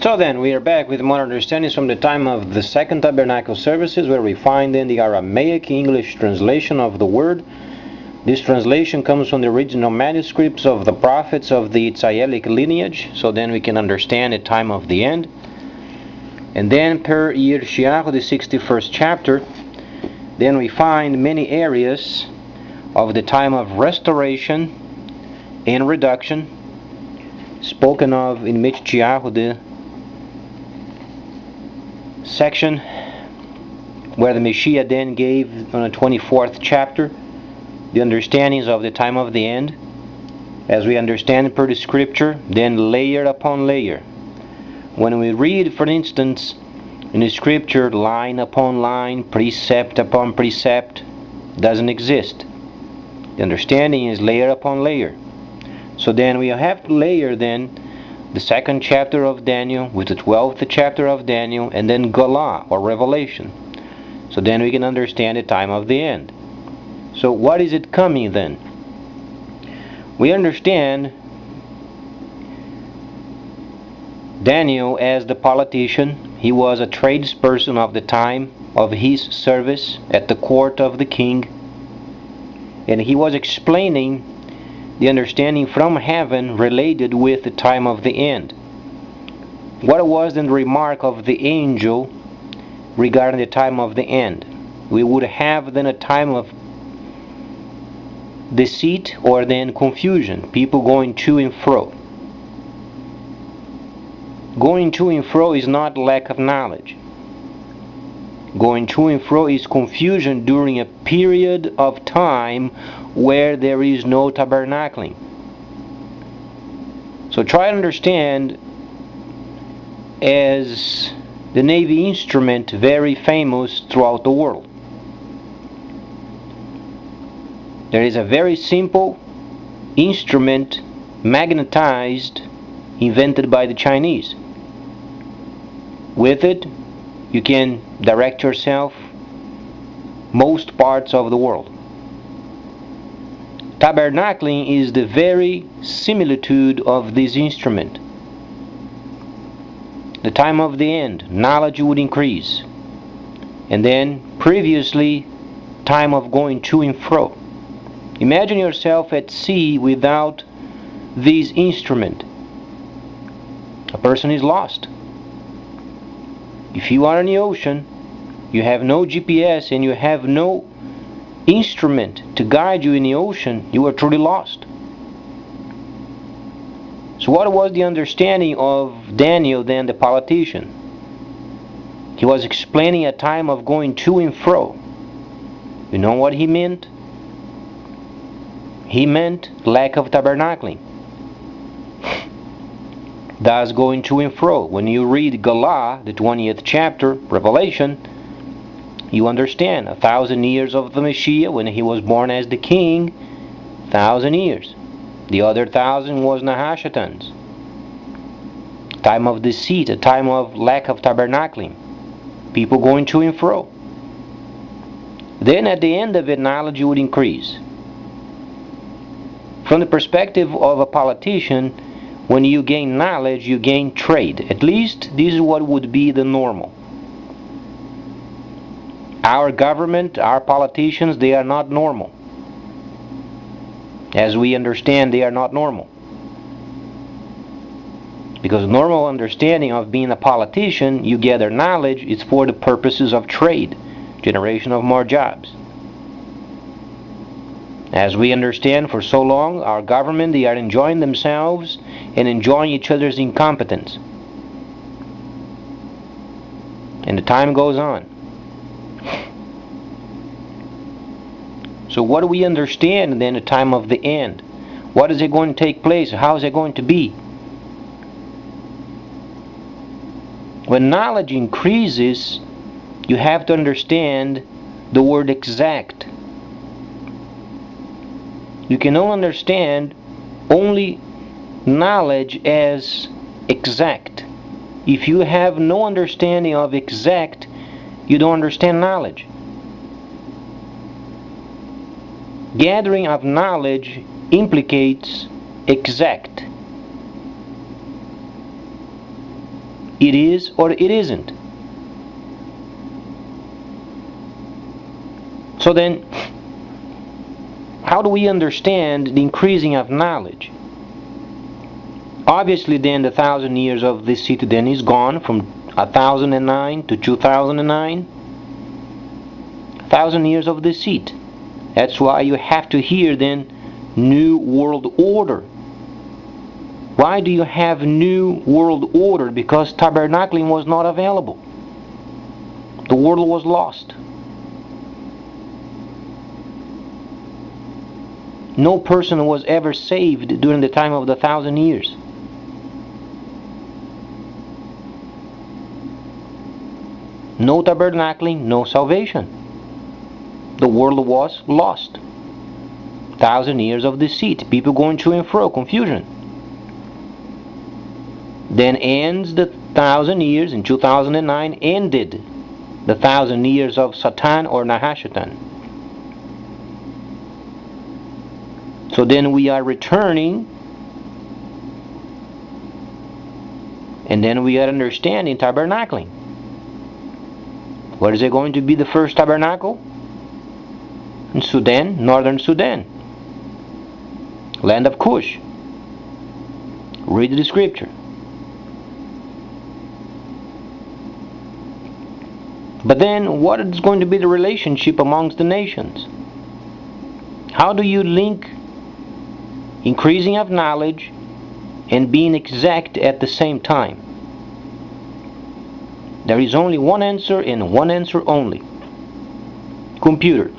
So then, we are back with more understandings from the time of the Second Tabernacle services, where we find in the Aramaic English translation of the word. This translation comes from the original manuscripts of the prophets of the Itzaelic lineage, so then we can understand the time of the end. And then per Yirmiyahu, the 61st chapter, then we find many areas of the time of restoration and reduction, spoken of in Michyahu, the section where the Messiah then gave on the 24th chapter the understandings of the time of the end, as we understand per the scripture, then layer upon layer. When we read, for instance, in the scripture, line upon line, precept upon precept, doesn't exist. The understanding is layer upon layer. So then we have to layer then the second chapter of Daniel with the 12th chapter of Daniel, and then Galah, or Revelation. So then we can understand the time of the end. So what is it coming then? We understand Daniel as the politician. He was a tradesperson of the time of his service at the court of the king, and he was explaining the understanding from heaven related with the time of the end. What was then the remark of the angel regarding the time of the end? We would have then a time of deceit or then confusion, people going to and fro. Going to and fro is not lack of knowledge. Going to and fro is confusion during a period of time where there is no tabernacling. So try to understand, as the Navy instrument very famous throughout the world. There is a very simple instrument, magnetized, invented by the Chinese. With it, you can direct yourself most parts of the world. Tabernacling is the very similitude of this instrument. The time of the end, knowledge would increase. And then, previously, time of going to and fro. Imagine yourself at sea without this instrument. A person is lost. If you are in the ocean, you have no GPS and you have no instrument to guide you in the ocean, you are truly lost. So what was the understanding of Daniel then, the politician? He was explaining a time of going to and fro. You know what he meant? He meant lack of tabernacling. Thus going to and fro. When you read Galah, the 20th chapter, Revelation, you understand 1,000 years of the Messiah when he was born as the king, 1,000 years. The other 1,000 was Nahashatan's. Time of deceit, a time of lack of tabernacling. People going to and fro. Then at the end of it, knowledge would increase. From the perspective of a politician, when you gain knowledge, you gain trade. At least this is what would be the normal. Our government, our politicians, they are not normal. As we understand, they are not normal. Because normal understanding of being a politician, you gather knowledge, it's for the purposes of trade, generation of more jobs. As we understand, for so long, our government, they are enjoying themselves and enjoying each other's incompetence. And the time goes on. So what do we understand then the time of the end? What is it going to take place? How is it going to be? When knowledge increases, you have to understand the word exact. You can only understand only knowledge as exact. If you have no understanding of exact, you don't understand knowledge. Gathering of knowledge implicates exact. it is or it isn't. So then, how do we understand the increasing of knowledge? Obviously then the 1,000 years of this seat then is gone from 1009 to 2009. 1,000 years of the seat. That's why you have to hear then New World Order. Why do you have New World Order? Because tabernacling was not available. The world was lost. No person was ever saved during the time of the 1,000 years. No tabernacling, no salvation. The world was lost. 1,000 years of deceit, people going to and fro, confusion. Then ends the 1,000 years in 2009, ended the 1,000 years of Satan or Nahashatan. So then we are returning, and then we are understanding tabernacling. Where is it going to be the first tabernacle? In Sudan, northern Sudan, land of Cush. Read the scripture. But then what is going to be the relationship amongst the nations? How do you link increasing of knowledge and being exact at the same time? There is only one answer and one answer only. Computer.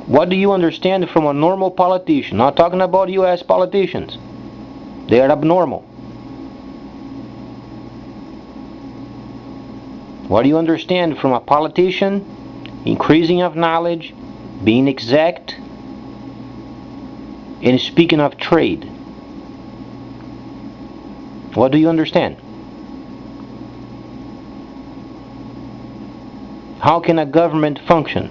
What do you understand from a normal politician? Not talking about US politicians. They are abnormal. What do you understand from a politician? Increasing of knowledge, being exact, and speaking of trade. What do you understand? How can a government function?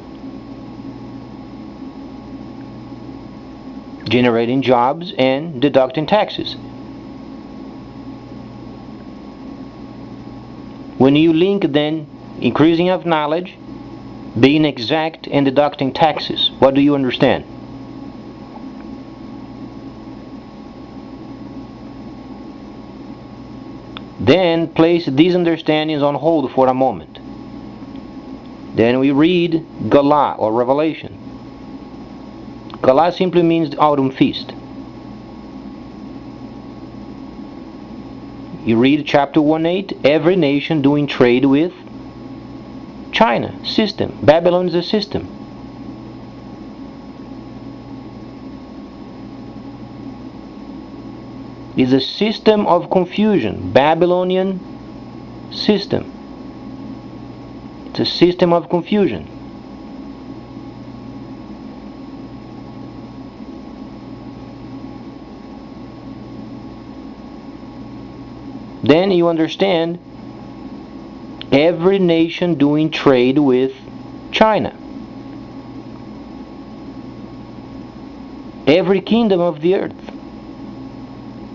Generating jobs and deducting taxes. When you link then increasing of knowledge, being exact, and deducting taxes, what do you understand? Then place these understandings on hold for a moment. Then we read Gala or Revelation. Gala simply means the autumn feast. You read chapter 1:8, every nation doing trade with China. System. Babylon is a system. It's a system of confusion. Babylonian system. It's a system of confusion. Then you understand every nation doing trade with China. Every kingdom of the earth.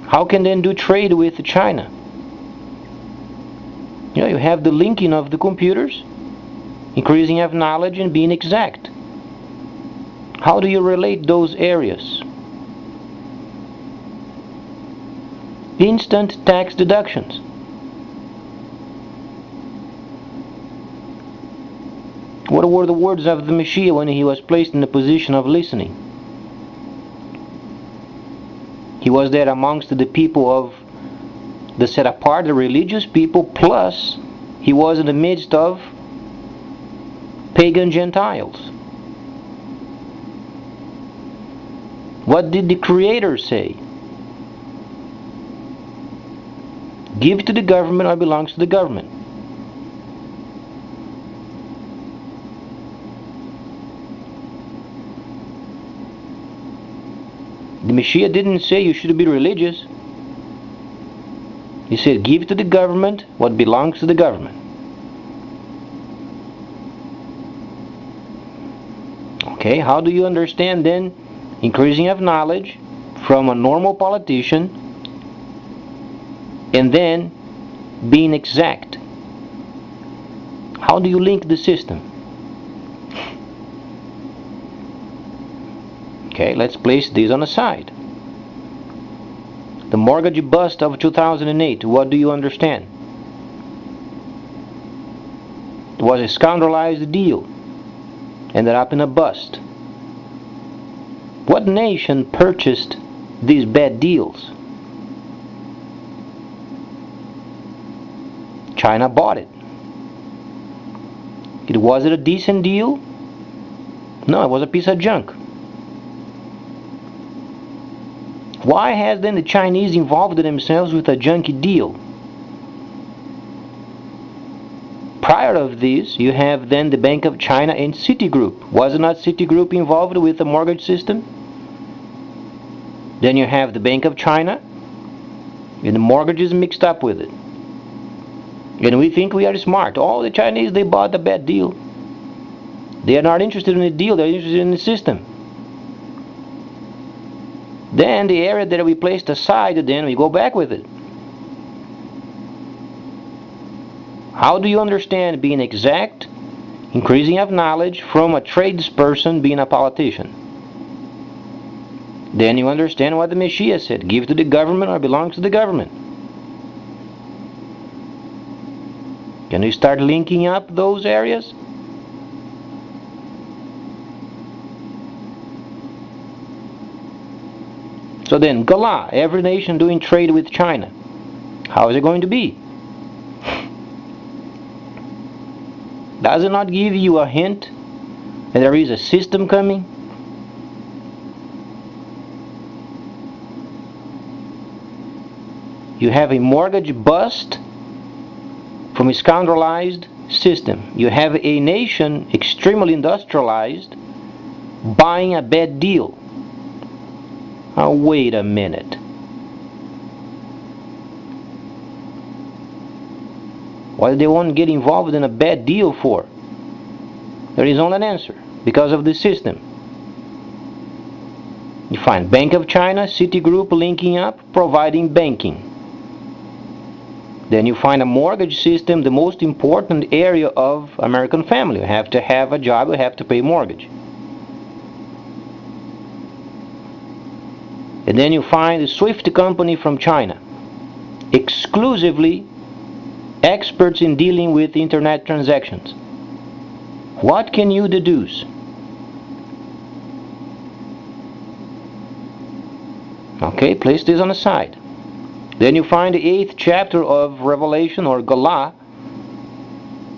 How can then do trade with China? You have the linking of the computers, increasing of knowledge and being exact. How do you relate those areas? Instant tax deductions. What were the words of the Messiah when he was placed in the position of listening? He was there amongst the people of the set apart, the religious people, plus he was in the midst of pagan Gentiles. What did the Creator say? Give to the government what belongs to the government. The Messiah didn't say you should be religious. He said give to the government what belongs to the government. Okay, how do you understand then increasing of knowledge from a normal politician and then being exact? How do you link the system? Okay, let's place this on the side. The mortgage bust of 2008, what do you understand? It was a scoundrelized deal. Ended up in a bust. What nation purchased these bad deals? China bought it. Was it a decent deal? No, it was a piece of junk. Why has then the Chinese involved themselves with a junky deal? Prior of this, you have then the Bank of China and Citigroup. Was not Citigroup involved with the mortgage system? Then you have the Bank of China and the mortgages mixed up with it. And we think we are smart. All the Chinese, they bought a bad deal. They are not interested in the deal, they are interested in the system. Then the area that we placed aside, then we go back with it. How do you understand being exact, increasing of knowledge from a tradesperson being a politician? Then you understand what the Messiah said, give to the government or belongs to the government. Can you start linking up those areas? So then, Gala, every nation doing trade with China. How is it going to be? Does it not give you a hint that there is a system coming? You have a mortgage bust from a scoundrelized system. You have a nation extremely industrialized buying a bad deal. Now wait a minute. Why do they want to get involved in a bad deal for? There is only an answer. Because of the system. You find Bank of China, Citigroup linking up, providing banking. Then you find a mortgage system, the most important area of American family. You have to have a job, you have to pay mortgage. And then you find the Swift company from China, exclusively experts in dealing with internet transactions. What can you deduce? Okay, place this on the side. Then you find the 8th chapter of Revelation, or Gala,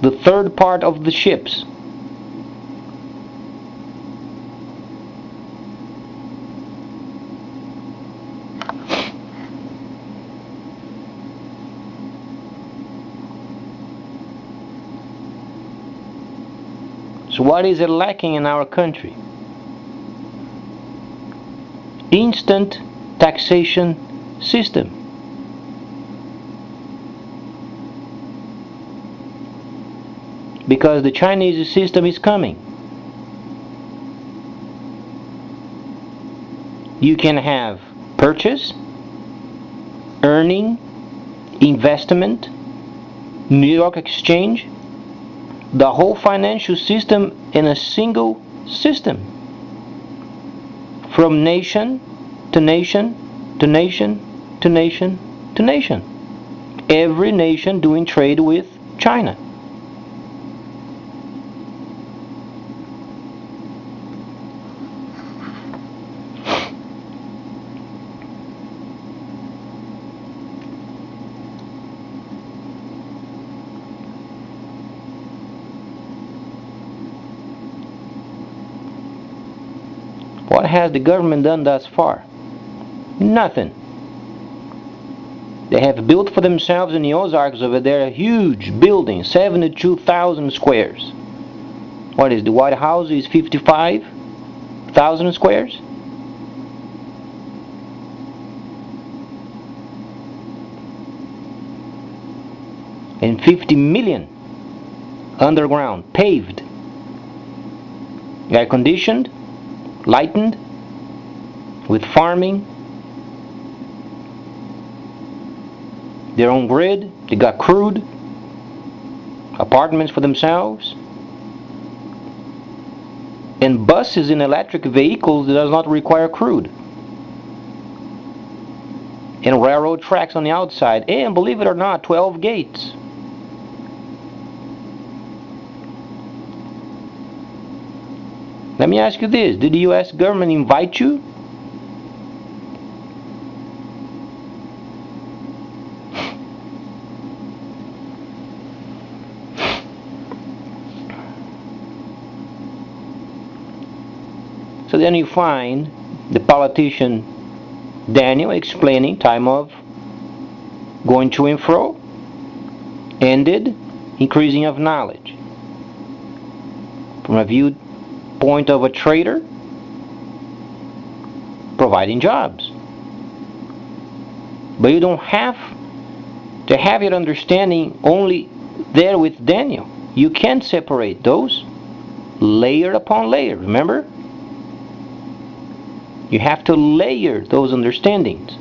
the 3rd part of the ships. So what is it lacking in our country? Instant taxation system. Because the Chinese system is coming. You can have purchase, earning, investment, New York Exchange, the whole financial system in a single system. From nation to nation to nation to nation to nation. Every nation doing trade with China. What has the government done thus far? Nothing. They have built for themselves in the Ozarks over there a huge building, 72,000 squares. What is the White House is 55,000 squares? And 50 million underground, paved, air conditioned, lightened, with farming, their own grid, they got crude, apartments for themselves, and buses and electric vehicles that does not require crude, and railroad tracks on the outside, and believe it or not, 12 gates. Let me ask you this, did the US government invite you? So then you find the politician Daniel explaining time of going to and fro, ended increasing of knowledge. From a viewpoint of a trader, providing jobs. But you don't have to have your understanding only there with Daniel. You can separate those layer upon layer, remember? You have to layer those understandings.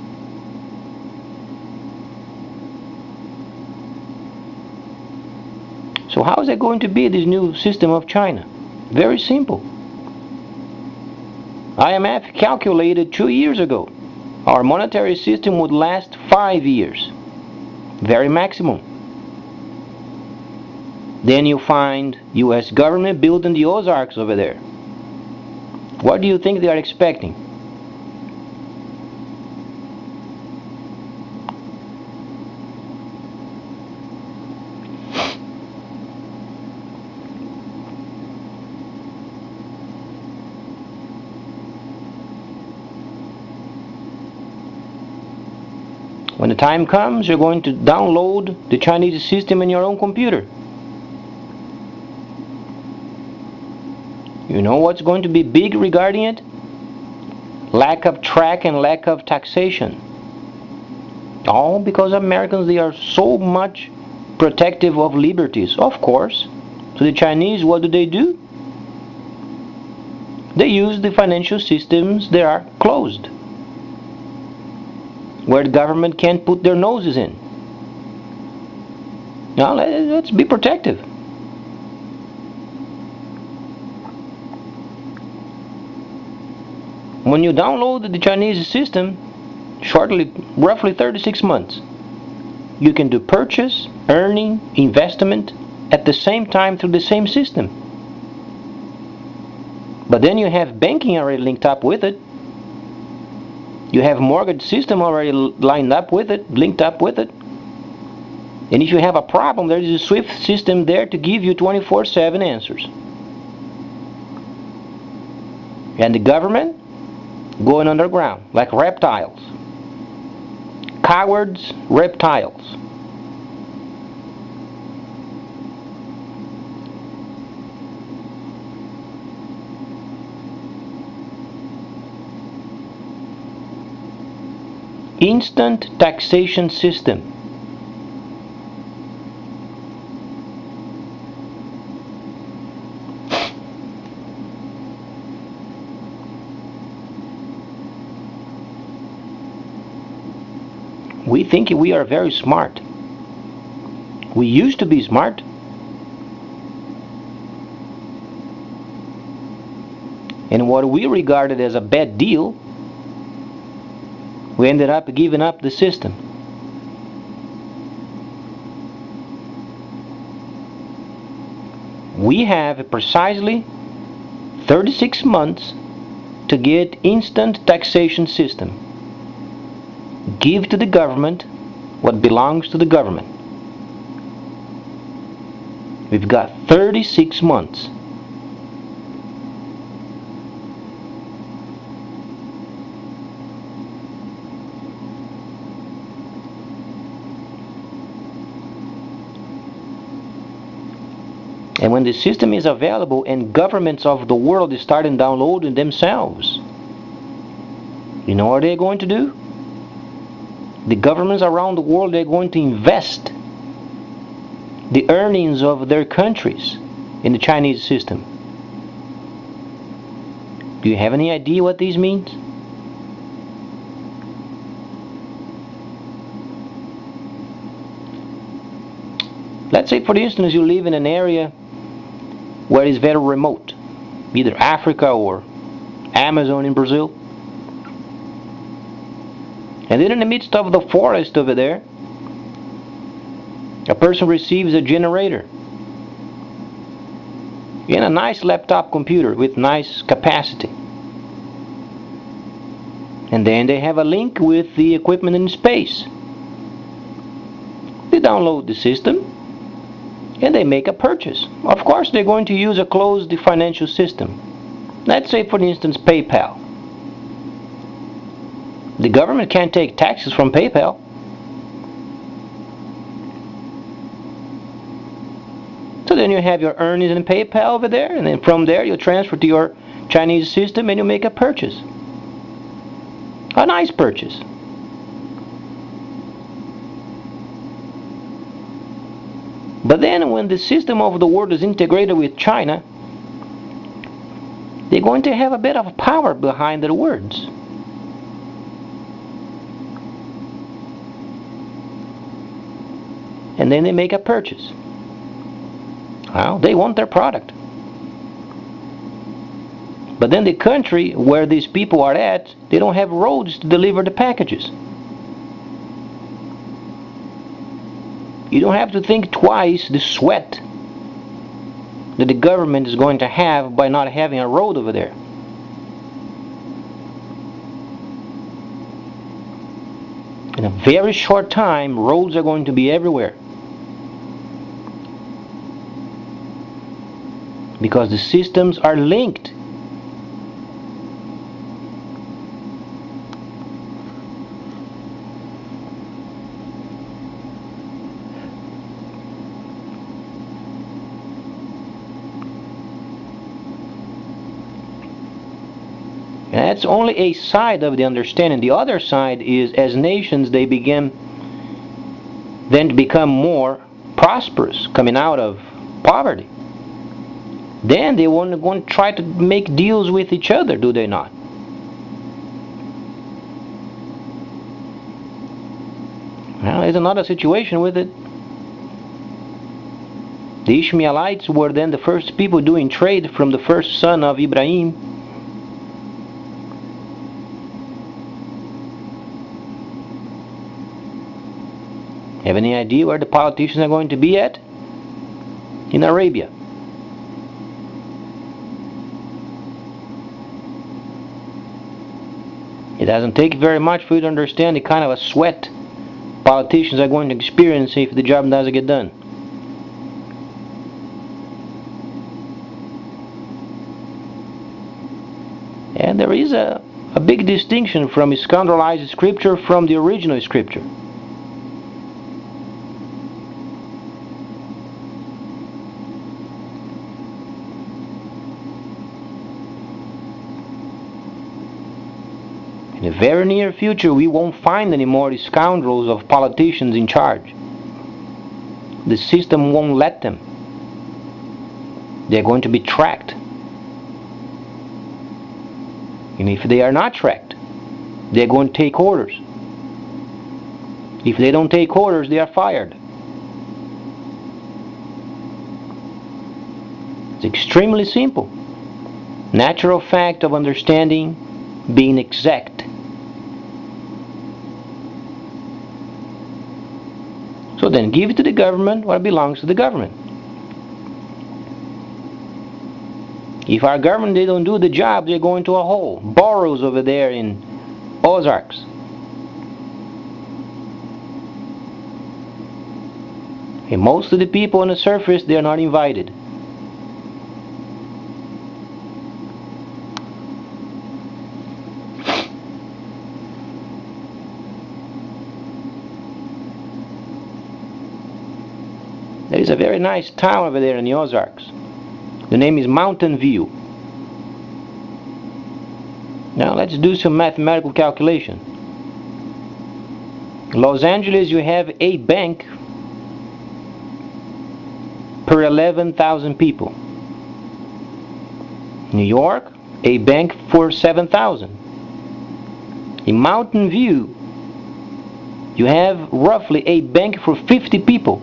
So how is that going to be, this new system of China? Very simple. IMF calculated 2 years ago our monetary system would last 5 years. Very maximum. Then you find US government building the Ozarks over there. What do you think they are expecting? When the time comes, you're going to download the Chinese system in your own computer. You know what's going to be big regarding it? Lack of track and lack of taxation. All because Americans, they are so much protective of liberties. Of course. So the Chinese, what do? They use the financial systems that are closed, where the government can't put their noses in. Now let's be protective. When you download the Chinese system, shortly, roughly 36 months, you can do purchase, earning, investment at the same time through the same system. But then you have banking already linked up with it. You have mortgage system already lined up with it, linked up with it. And if you have a problem, there is a SWIFT system there to give you 24/7 answers. And the government going underground like reptiles. Cowards, reptiles. Instant taxation system. We think we are very smart. We used to be smart. And what we regarded as a bad deal, we ended up giving up the system. We have precisely 36 months to get instant taxation system. Give to the government what belongs to the government. We've got 36 months. And when the system is available and governments of the world is starting downloading themselves, you know what they're going to do? The governments around the world, they're going to invest the earnings of their countries in the Chinese system. Do you have any idea what this means? Let's say, for instance, you live in an area where it's very remote, either Africa or Amazon in Brazil. And then in the midst of the forest over there, a person receives a generator and a nice laptop computer with nice capacity. And then they have a link with the equipment in space. They download the system and they make a purchase. Of course, they're going to use a closed financial system. Let's say, for instance, PayPal. The government can't take taxes from PayPal. So then you have your earnings in PayPal over there, and then from there you transfer to your Chinese system and you make a purchase. A nice purchase. But then when the system of the world is integrated with China, they're going to have a bit of power behind their words. And then they make a purchase. Well, they want their product. But then the country where these people are at, they don't have roads to deliver the packages. You don't have to think twice the sweat that the government is going to have by not having a road over there. In a very short time, roads are going to be everywhere. Because the systems are linked. That's only a side of the understanding. The other side is, as nations, they begin then to become more prosperous, coming out of poverty. Then they want to try to make deals with each other, do they not? Well, there's another situation with it. The Ishmaelites were then the first people doing trade from the first son of Ibrahim. Have any idea where the politicians are going to be at? In Arabia. It doesn't take very much for you to understand the kind of a sweat politicians are going to experience if the job doesn't get done. And there is a big distinction from scandalized scripture from the original scripture. In the very near future, we won't find any more scoundrels of politicians in charge. The system won't let them. They're going to be tracked. And if they are not tracked, they're going to take orders. If they don't take orders, they are fired. It's extremely simple. Natural fact of understanding being exact. So then give it to the government what belongs to the government. If our government, they don't do the job, they're going to a hole. Burrows over there in Ozarks. And most of the people on the surface, they are not invited. There is a very nice town over there in the Ozarks. The name is Mountain View. Now let's do some mathematical calculation. In Los Angeles, you have a bank per 11,000 people. New York, a bank for 7,000. In Mountain View, you have roughly a bank for 50 people.